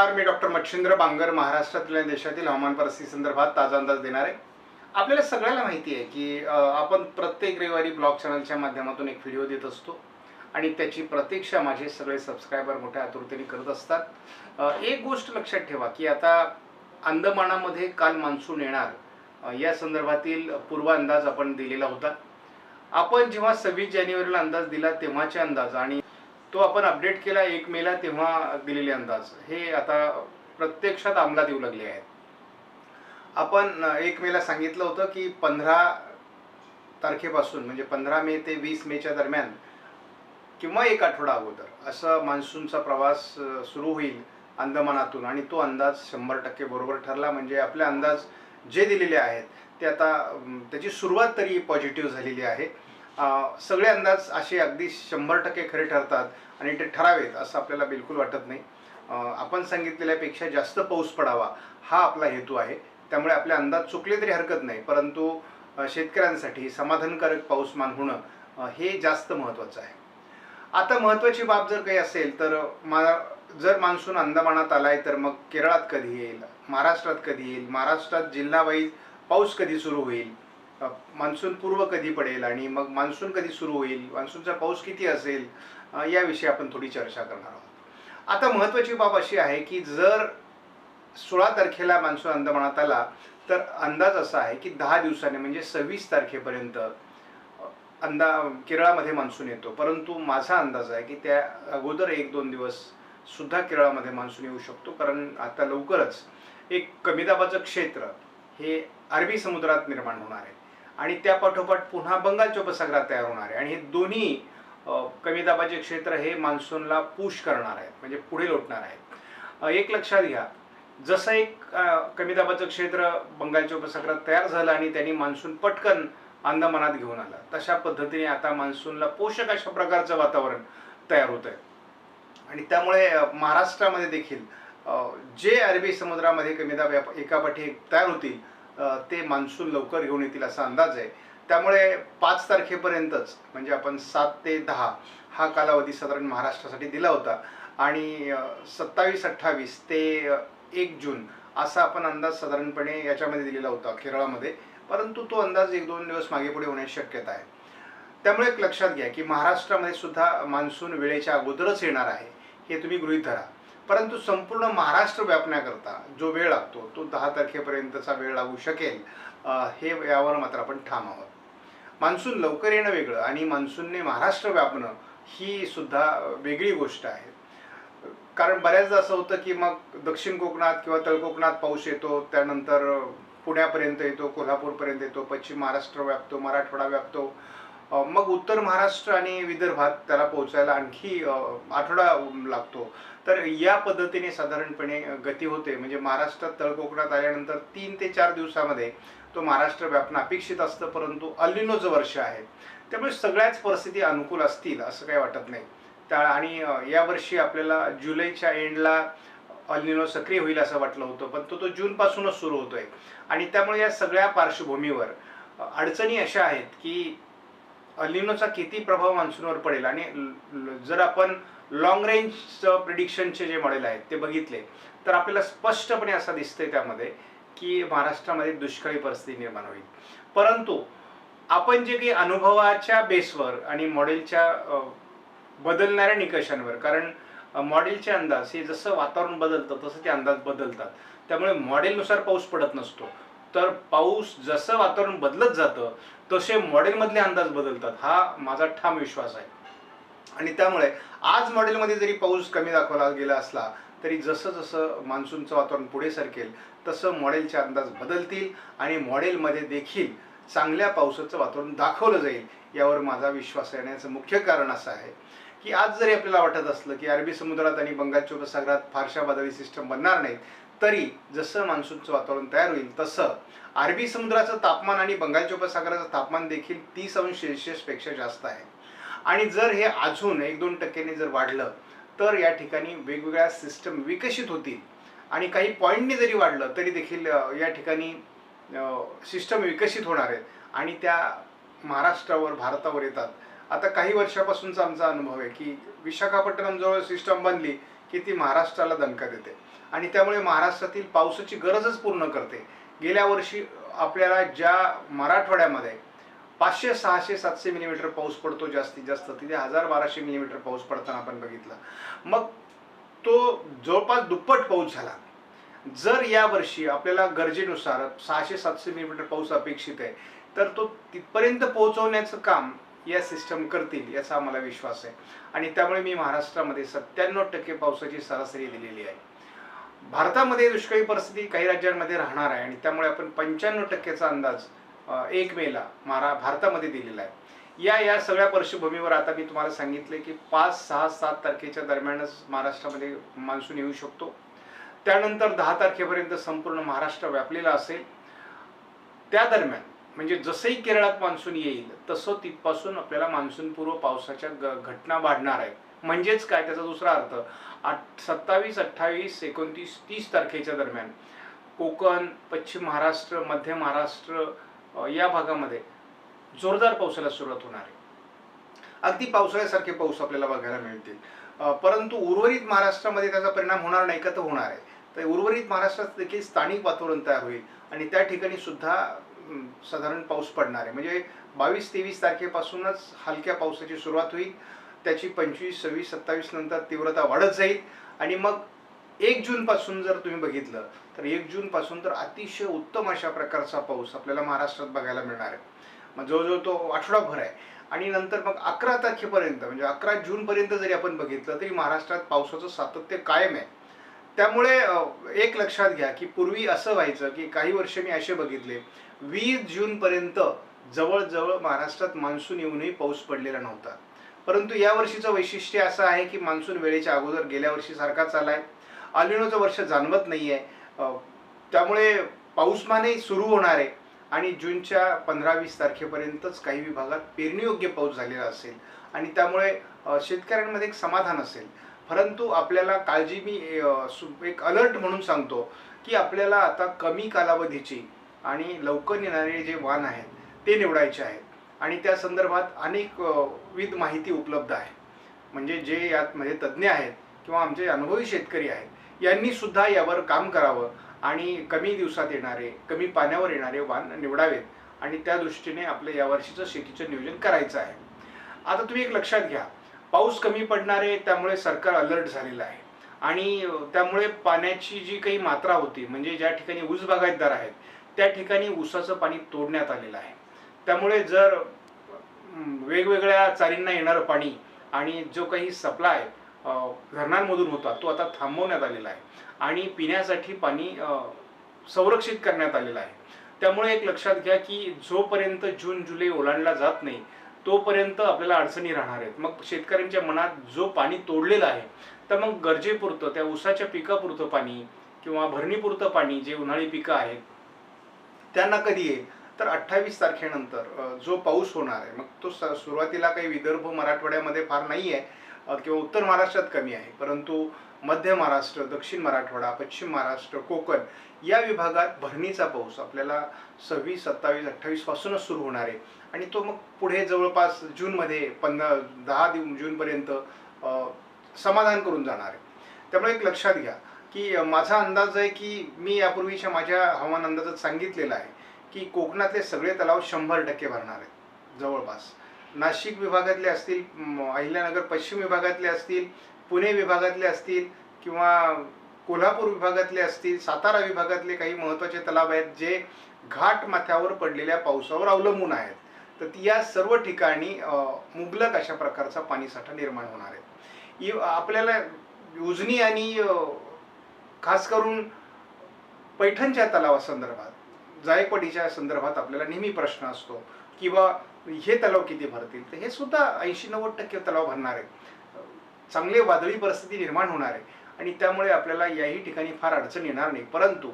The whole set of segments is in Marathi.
नमस्कार, मी डॉक्टर मच्छिंद्र बांगर महाराष्ट्रातील आणि देशातील हवामान परिस्थिती संदर्भात ताजा अंदाज देणार आहे. आपल्याला सगळ्याला माहिती आहे की आपण प्रत्येक रविवारी ब्लॉग चॅनलच्या माध्यमातून एक व्हिडिओ देत असतो आणि त्याची प्रतीक्षा माझे सगळे सबस्क्रायबर मोठ्या आतुरतेने करत असतात. एक गोष्ट लक्षात ठेवा की आता अंदमानामध्ये काल मान्सून येणार या संदर्भातील पूर्व अंदाज आपण दिलेला होता. आपण जेव्हा 26 जानेवारीला अंदाज दिला तेव्हाचे अंदाज आणि तो आपण अपडेट केला 1 मेला तेव्हा दिलेले अंदाज हे आता प्रत्यक्षात अंमलात येऊ लागले आहेत. आपण 1 मेला सांगितलं होतं की 15 तारखेपासून म्हणजे 15 मे ते 20 मेच्या दरम्यान किंवा एक आठवडा अगोदर असं मान्सूनचा प्रवास सुरू होईल अंदमानातून आणि तो अंदाज 100% बरोबर ठरला. म्हणजे आपले अंदाज जे दिलेले आहेत ते आता त्याची सुरुवात तरी पॉझिटिव्ह झालेली आहे. सगळे अंदाज असे अगदी 100% खरे ठरतात आणि ते ठरावेत असं आपल्याला बिलकुल वाटत नाही. आपण सांगितलेल्यापेक्षा जास्त पाऊस पडावा हा आपला हेतू आहे. त्यामुळे आपले अंदाज चुकले तरी हरकत नाही, परंतु शेतकऱ्यांसाठी समाधानकारक पाऊसमान होणं हे जास्त महत्त्वाचं आहे. आता महत्त्वाची बाब जर काही असेल तर जर मान्सून अंदमानात आलाय तर मग केरळात कधी येईल, महाराष्ट्रात कधी येईल, महाराष्ट्रात जिल्हावाईज पाऊस कधी सुरू होईल, मान्सून पूर्व कधी पडेल आणि मग मान्सून कधी सुरू होईल, मान्सूनचा पाऊस किती असेल, याविषयी आपण थोडी चर्चा करणार आहोत. आता महत्त्वाची बाब अशी आहे की जर 16 तारखेला मान्सून अंदमानात आला तर अंदाज असा आहे की 10 दिवसांनी म्हणजे 26 तारखेपर्यंत केरळामध्ये मान्सून येतो. परंतु माझा अंदाज आहे की त्या अगोदर 1-2 दिवस सुद्धा केरळामध्ये मान्सून येऊ शकतो, कारण आता लवकरच एक कमी दाबाचं क्षेत्र हे अरबी समुद्रात निर्माण होणार आहे आणि त्या पाठोपाठ पुन्हा बंगालच्या उपसागरात तयार होणार आहे आणि हे दोन्ही कमी दाबाचे क्षेत्र हे मान्सूनला पुश करणार आहेत, म्हणजे पुढे लोटणार आहेत. एक लक्षात घ्या, जसं एक कमी दाबाचं क्षेत्र बंगालच्या उपसागरात तयार झालं आणि त्यांनी मान्सून पटकन अंदमानात घेऊन आला, तशा पद्धतीने आता मान्सूनला पोषक अशा प्रकारचं वातावरण तयार होत आहे आणि त्यामुळे महाराष्ट्रामध्ये देखील जे अरबी समुद्रामध्ये कमी दाब एकापाठी तयार होतील ते मान्सून लवकर घेऊन येतील असा अंदाज आहे. त्यामुळे 5 तारखेपर्यंतच म्हणजे आपण 7 ते 10 हा कालावधी साधारण महाराष्ट्रासाठी दिला होता आणि 27-28 ते 1 जून असा आपण अंदाज साधारणपणे याच्यामध्ये दिलेला होता केरळामध्ये, परंतु तो अंदाज 1-2 दिवस मागे पुढे होण्याची शक्यता आहे. त्यामुळे एक लक्षात घ्या की महाराष्ट्रामध्ये सुद्धा मान्सून वेळेच्या अगोदरच येणार आहे हे तुम्ही गृहीत धरा, परंतु संपूर्ण महाराष्ट्र व्यापण्याकरता जो वेळ लागतो तो 10 तारखेपर्यंतचा वेळ लागू शकेल हे यावर मात्र आपण ठाम आहोत. मान्सून लवकर येणं वेगळं आणि मान्सूनने महाराष्ट्र व्यापणं ही सुद्धा वेगळी गोष्ट आहे. कारण बऱ्याचदा असं होतं की मग दक्षिण कोकणात किंवा तळकोकणात पाऊस येतो, त्यानंतर पुण्यापर्यंत येतो, कोल्हापूरपर्यंत येतो, पश्चिम महाराष्ट्र व्यापतो, मराठवाडा व्यापतो, मग उत्तर महाराष्ट्र आणि विदर्भात त्याला पोहोचायला आणखी आठवडा लागतो. तर या पद्धतीने साधारणपणे गती होते. म्हणजे महाराष्ट्रात तळकोकणात आल्यानंतर 3 ते 4 दिवसामध्ये तो महाराष्ट्र व्यापणं अपेक्षित असतं, परंतु अल निनोचं वर्ष आहे त्यामुळे सगळ्याच परिस्थिती अनुकूल असतील असं काही वाटत नाही. आणि यावर्षी आपल्याला जुलैच्या एंडला अल निनो सक्रिय होईल असं वाटलं होतं, पण तो जूनपासूनच सुरू होतोय आणि त्यामुळे या सगळ्या पार्श्वभूमीवर अडचणी अशा आहेत की अल निनोचा किती प्रभाव मान्सूनवर पडेल आणि जर आपण लॉंग रेंज प्रिडिक्शनचे जे मॉडेल आहेत ते बघितले तर आपल्याला स्पष्टपणे असं दिसतंय त्यामध्ये की महाराष्ट्रामध्ये दुष्काळी परिस्थिती निर्माण होईल. परंतु आपण जे काही अनुभवाच्या बेसवर आणि मॉडेलच्या बदलणाऱ्या निकषांवर, कारण मॉडेलचे अंदाज हे जसं वातावरण बदलतं तसं ते अंदाज बदलतात, त्यामुळे मॉडेलनुसार पाऊस पडत नसतो, तर पाऊस जसं वातावरण बदलत जातं तसे मॉडेलमधले अंदाज बदलतात हा माझा ठाम विश्वास आहे. आणि त्यामुळे आज मॉडेलमध्ये जरी पाऊस कमी दाखवला गेला असला तरी जसं जसं मान्सूनचं वातावरण पुढे सरकेल तसं मॉडेलचे अंदाज बदलतील आणि मॉडेलमध्ये देखील चांगल्या पावसाचं वातावरण दाखवलं जाईल यावर माझा विश्वास येण्याचं मुख्य कारण असं आहे की आज जरी आपल्याला वाटत असलं की अरबी समुद्रात आणि बंगालच्या उपसागरात फारशा वादळी सिस्टम बनणार नाहीत, तरी जसं मान्सूनचं वातावरण तयार होईल तसं अरबी समुद्राचं तापमान आणि बंगालच्या उपसागराचं तापमान देखील 30°C पेक्षा जास्त आहे आणि जर हे अजून 1-2% जर वाढलं तर या ठिकाणी वेगवेगळ्या सिस्टम विकसित होतील आणि काही पॉईंटनी जरी वाढलं तरी देखील या ठिकाणी सिस्टम विकसित होणार आहेत आणि त्या महाराष्ट्रावर भारतावर येतात. आता काही वर्षापासूनचा आमचा अनुभव आहे की विशाखापट्टणम जवळ सिस्टम बनली की ती महाराष्ट्राला दणका देते आणि त्यामुळे महाराष्ट्रातील पावसाची गरजच पूर्ण करते. गेल्या वर्षी आपल्याला ज्या मराठवाड्यामध्ये 500, 600, 700 मिलीमीटर पाऊस पडतो जास्तीत जास्त, तिथे 1000-1200 मिलीमीटर पाऊस पडताना आपण बघितलं. मग तो जवळपास दुप्पट पाऊस झाला. जर या वर्षी आपल्याला गरजेनुसार 600-700 मिलीमीटर पाऊस अपेक्षित आहे, तर तो तिथपर्यंत पोहोचवण्याचं काम या सिस्टम करतील याचा आम्हाला विश्वास आहे. आणि त्यामुळे मी महाराष्ट्रामध्ये 97% पावसाची सरासरी दिलेली आहे. भारतामध्ये दुष्काळी परिस्थिती काही राज्यांमध्ये राहणार आहे आणि त्यामुळे आपण 95%चा अंदाज 1 मेला भारतामध्ये दिलेला आहे. या सगळ्या पार्श्वभूमीवर आता मी तुम्हाला सांगितले की 5, 6, 7 तारखेच्या दरम्यानच महाराष्ट्रामध्ये मान्सून येऊ शकतो. त्यानंतर 10 तारखेपर्यंत संपूर्ण महाराष्ट्र व्यापलेला असेल. त्या दरम्यान म्हणजे जसंही केरळात मान्सून येईल तसं तिथपासून आपल्याला मान्सूनपूर्व पावसाच्या घटना वाढणार आहेत. म्हणजेच काय, त्याचा दुसरा अर्थ 27, 28, 29, 30 तारखेच्या दरम्यान कोकण, पश्चिम महाराष्ट्र, मध्य महाराष्ट्र या भागामध्ये जोरदार पावसाला सुरुवात होणार आहे. अगदी पावसाळ्यासारखे पाऊस आपल्याला बघायला मिळतील. परंतु उर्वरित महाराष्ट्रामध्ये त्याचा परिणाम होणार नाही का, तर होणार आहे. तर उर्वरित महाराष्ट्रात देखील स्थानिक वातावरण तयार होईल आणि त्या ठिकाणी सुद्धा साधारण पाऊस पडणार आहे. म्हणजे 22-23 तारखेपासूनच हलक्या पावसाची सुरुवात होईल. त्याची 25, 26, 27 नंतर तीव्रता वाढत जाईल आणि मग 1 जूनपासून जर तुम्ही बघितलं तर 1 जूनपासून तर अतिशय उत्तम अशा प्रकारचा पाऊस आपल्याला महाराष्ट्रात बघायला मिळणार आहे. मग जवळजवळ तो आठवडाभर आहे. आणि नंतर मग 11 तारखेपर्यंत म्हणजे 11 जूनपर्यंत जरी आपण बघितलं तरी महाराष्ट्रात पावसाचं सातत्य कायम आहे. त्यामुळे एक लक्षात घ्या की पूर्वी असं व्हायचं की काही वर्ष मी असे बघितले 20 जूनपर्यंत जवळजवळ महाराष्ट्रात मान्सून येऊनही पाऊस पडलेला नव्हता. परंतु या वर्षीचं वैशिष्ट्य असं आहे की मान्सून वेळेच्या अगोदर गेल्या वर्षीसारखाच आला आहे. अलिनोचं वर्ष जाणवत नाही आहे. त्यामुळे पाऊसमानही सुरू होणार आहे आणि जूनच्या 15-20 तारखेपर्यंतच काही विभागात पेरणीयोग्य पाऊस झालेला असेल आणि त्यामुळे शेतकऱ्यांमध्ये एक समाधान असेल. परंतु आपल्याला काळजी मी एक अलर्ट म्हणून सांगतो की आपल्याला आता कमी कालावधीची आणि लवकर येणारे जे वाण आहेत ते निवडायचे आहेत आणि त्या संदर्भात अनेक विविध माहिती उपलब्ध आहे. म्हणजे जे यातमध्ये तज्ज्ञ आहेत किंवा आमचे अनुभवी शेतकरी आहेत यांनी सुद्धा यावर काम करावं आणि कमी दिवसात येणारे, कमी पाण्यावर येणारे वाण निवडावेत आणि त्या दृष्टीने आपलं यावर्षीचं शेतीचं नियोजन करायचं आहे. आता तुम्ही एक लक्षात घ्या, पाऊस कमी पडणार आहे त्यामुळे सरकार अलर्ट झालेलं आहे आणि त्यामुळे पाण्याची जी काही मात्रा होती म्हणजे ज्या ठिकाणी ऊस बागायतदार आहेत त्या ठिकाणी ऊसाचं पाणी तोडण्यात आलेलं आहे. त्यामुळे जर वेगवेगळ्या चारींना येणारं पाणी आणि जो काही सप्लाय धरणांमधून होता तो आता थांबवण्यात आलेला आहे आणि पिण्यासाठी पाणी संरक्षित करण्यात आलेलं आहे. त्यामुळे एक लक्षात घ्या की जोपर्यंत जून जुलै ओलांडला जात नाही तोपर्यंत आपल्याला अडचणी राहणार आहेत. मग शेतकऱ्यांच्या मनात जो पाणी तोडलेलं आहे तर मग गरजेपुरतं त्या ऊसाच्या पिकापुरतं पाणी किंवा भरणीपुरतं पाणी जे उन्हाळी पिकं आहेत त्यांना कधी येईल तर 28 तारखेनंतर जो पाऊस होणार आहे मग तो सुरुवातीला काही विदर्भ मराठवाड्यामध्ये फार नाही आहे किंवा उत्तर महाराष्ट्रात कमी आहे, परंतु मध्य महाराष्ट्र, दक्षिण मराठवाडा, पश्चिम महाराष्ट्र, कोकण या विभागात भरणीचा पाऊस आपल्याला 26, 27, 28 पासूनच सुरू होणार आहे आणि तो मग पुढे जवळपास जूनमध्ये 10 जूनपर्यंत समाधान करून जाणार आहे. त्यामुळे एक लक्षात घ्या की माझा अंदाज आहे की मी यापूर्वीच्या माझ्या हवामान अंदाजात सांगितलेला आहे की कोकणातले सगळे तलाव 100% भरणार आहेत जवळपास. नाशिक विभागातले असतील, अहिल्यानगर पश्चिम विभागातले असतील, पुणे विभागातले असतील किंवा कोल्हापूर विभागातले असतील, सातारा विभागातले काही महत्त्वाचे तलाव आहेत जे घाट माथ्यावर पडलेल्या पावसावर अवलंबून आहेत. तर या सर्व ठिकाणी मुबलक अशा प्रकारचा पाणीसाठा निर्माण होणार आहे. आपल्याला उजनी आणि खास करून पैठणच्या तलावासंदर्भात, जायकवाडीच्या संदर्भात आपल्याला नेहमी प्रश्न असतो किंवा हे तलाव किती भरतील, तर हे सुद्धा 80-90% तलाव भरणार आहे. चांगले वादळी परिस्थिती निर्माण होणार आहे आणि त्यामुळे आपल्याला याही ठिकाणी फार अडचण येणार नाही. परंतु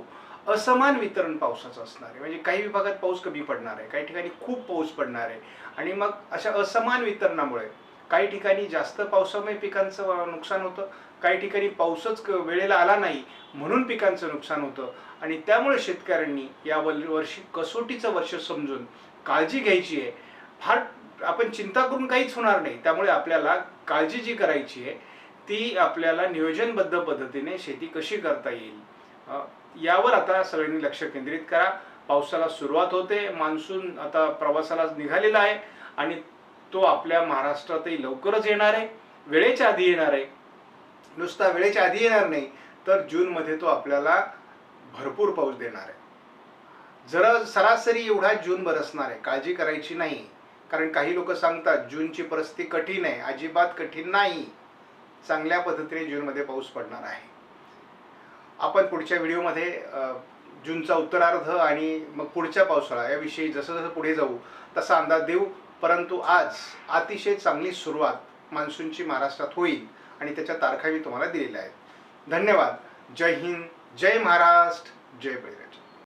असमान वितरण पावसाचं असणार आहे. म्हणजे काही विभागात पाऊस कमी पडणार आहे, काही ठिकाणी खूप पाऊस पडणार आहे आणि मग अशा असमान वितरणामुळे काही ठिकाणी जास्त पावसामुळे पिकांचं नुकसान होतं, काही ठिकाणी पाऊसच वेळेला आला नाही म्हणून पिकांचं नुकसान होतं आणि त्यामुळे शेतकऱ्यांनी या वर्षी कसोटीचं वर्ष समजून काळजी घ्यायची आहे. फार आपण चिंता करून काहीच होणार नाही. त्यामुळे आपल्याला काळजी जी करायची आहे ती आपल्याला नियोजनबद्ध पद्धतीने शेती कशी करता येईल यावर आता सगळ्यांनी लक्ष केंद्रित करा. पावसाला सुरुवात होते, मान्सून आता प्रवासाला निघालेला आहे आणि तो आपल्या महाराष्ट्रातही लवकरच येणार आहे, वेळेच्या आधी येणार आहे. नुसता वेळेच्या आधी येणार नाही तर जूनमध्ये तो आपल्याला भरपूर पाऊस देणार आहे. जरा सरासरी एवढा जून बरसणार आहे, काळजी करायची नाही. कारण काही लोक सांगतात जूनची परिस्थिती कठीण आहे. अजिबात कठीण नाही, चांगल्या पद्धतीने जूनमध्ये पाऊस पडणार आहे. आपण पुढच्या व्हिडिओमध्ये जूनचा उत्तरार्ध आणि मग पुढच्या पावसाळा याविषयी जसं जसं पुढे जाऊ तसा अंदाज देऊ. परंतु आज अतिशय चांगली सुरुवात मान्सूनची महाराष्ट्रात होईल आणि त्याच्या तारखा मी तुम्हाला दिलेल्या आहेत. धन्यवाद. जय हिंद, जय महाराष्ट्र, जय बळीराजा.